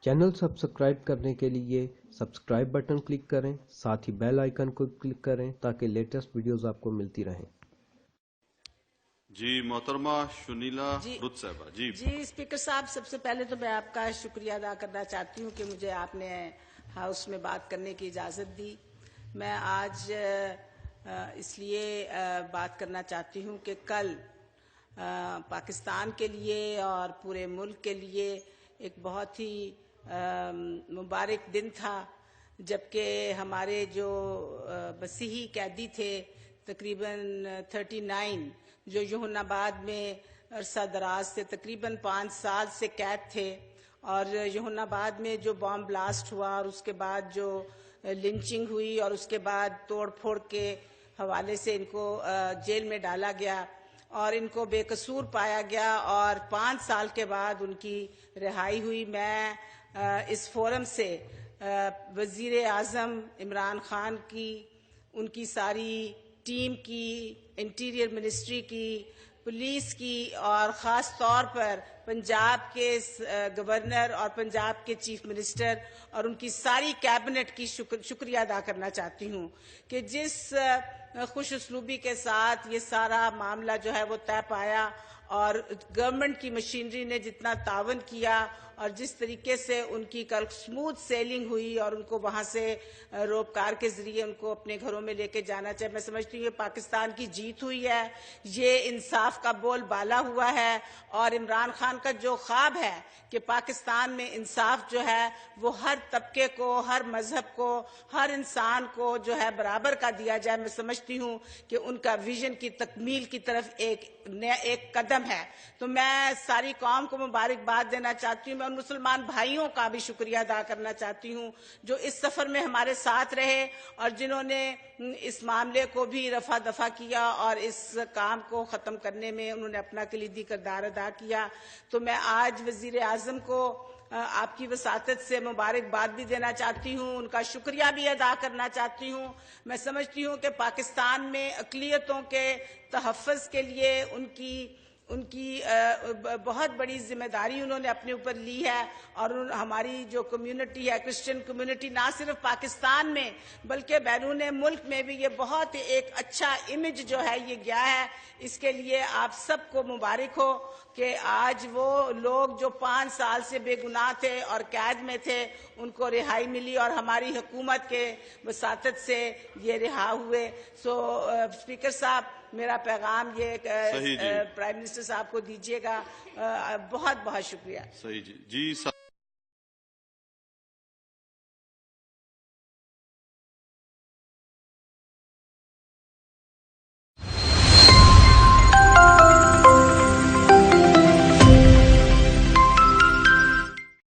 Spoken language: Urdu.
چینل سبسکرائب کرنے کے لیے سبسکرائب بٹن کلک کریں، ساتھ ہی بیل آئیکن کو کلک کریں تاکہ لیٹسٹ ویڈیوز آپ کو ملتی رہیں۔ جی محترمہ شنیلا رت صاحبہ۔ جی اسپیکر صاحب، سب سے پہلے تو میں آپ کا شکریہ ادا کرنا چاہتی ہوں کہ مجھے آپ نے ہاؤس میں بات کرنے کی اجازت دی۔ میں آج اس لیے بات کرنا چاہتی ہوں کہ کل پاکستان کے لیے اور پورے ملک کے لیے ایک بہت ہی مبارک دن تھا، جبکہ ہمارے جو مسیحی قیدی تھے تقریباً 39 جو یوحنا آباد میں عرصہ دراز سے تقریباً 5 سال سے قید تھے، اور یوحنا آباد میں جو بام بلاسٹ ہوا اور اس کے بعد جو لنچنگ ہوئی اور اس کے بعد توڑ پھوڑ کے حوالے سے ان کو جیل میں ڈالا گیا اور ان کو بے قصور پایا گیا اور 5 سال کے بعد ان کی رہائی ہوئی۔ میں اس فورم سے وزیر اعظم عمران خان کی، ان کی ساری ٹیم کی، انٹیریئر منسٹری کی، پولیس کی اور خاص طور پر پنجاب کے گورنر اور پنجاب کے چیف منسٹر اور ان کی ساری کیبنٹ کی شکریہ ادا کرنا چاہتی ہوں کہ جس خوش اسلوبی کے ساتھ یہ سارا معاملہ جو ہے وہ طے پایا اور گورنمنٹ کی مشینری نے جتنا تعاون کیا اور جس طریقے سے ان کی کل سموتھ سیلنگ ہوئی اور ان کو وہاں سے روپ کار کے ذریعے ان کو اپنے گھروں میں لے کے جانا چاہیے۔ میں سمجھتی ہوں یہ پاکستان کی جیت ہوئی ہے، یہ انصاف کا بول بالا ہوا ہے، اور عمران خان کا جو خواب ہے کہ پاکستان میں انصاف جو ہے وہ ہر طبقے کو، ہر مذہب کو، ہر انسان کو جو ہے برابر کا دیا جائے، میں سمجھتی ہوں کہ ان کا ویژن کی تکمیل کی طرف ایک قدم ہے۔ تو میں ساری قوم کو مبارکباد دینا چاہتی ہوں۔ میں ان مسلمان بھائیوں کا بھی شکریہ ادا کرنا چاہتی ہوں جو اس سفر میں ہمارے ساتھ رہے اور جنہوں نے اس معاملے کو بھی رفع دفع کیا اور اس کام کو ختم کرنے میں انہوں نے اپنا کلیدی کردار ادا کیا۔ تو میں آج وزیر اعظم کو آپ کی وساطت سے مبارکباد بھی دینا چاہتی ہوں، ان کا شکریہ بھی ادا کرنا چاہتی ہوں۔ میں سمجھتی ہوں کہ پاکستان میں اقلیتوں کے تحفظ کے لیے ان کی بہت بڑی ذمہ داری انہوں نے اپنے اوپر لی ہے، اور ہماری جو کمیونٹی ہے، کرسچن کمیونٹی، نہ صرف پاکستان میں بلکہ بیرون ملک میں بھی یہ بہت ایک اچھا امیج جو ہے یہ گیا ہے۔ اس کے لیے آپ سب کو مبارک ہو کہ آج وہ لوگ جو 5 سال سے بے گناہ تھے اور قید میں تھے ان کو رہائی ملی اور ہماری حکومت کے وساطت سے یہ رہا ہوئے۔ اسپیکر صاحب، میرا پیغام یہ پرائم منسٹر صاحب کو دیجیے گا۔ بہت بہت شکریہ۔ صحیح جی۔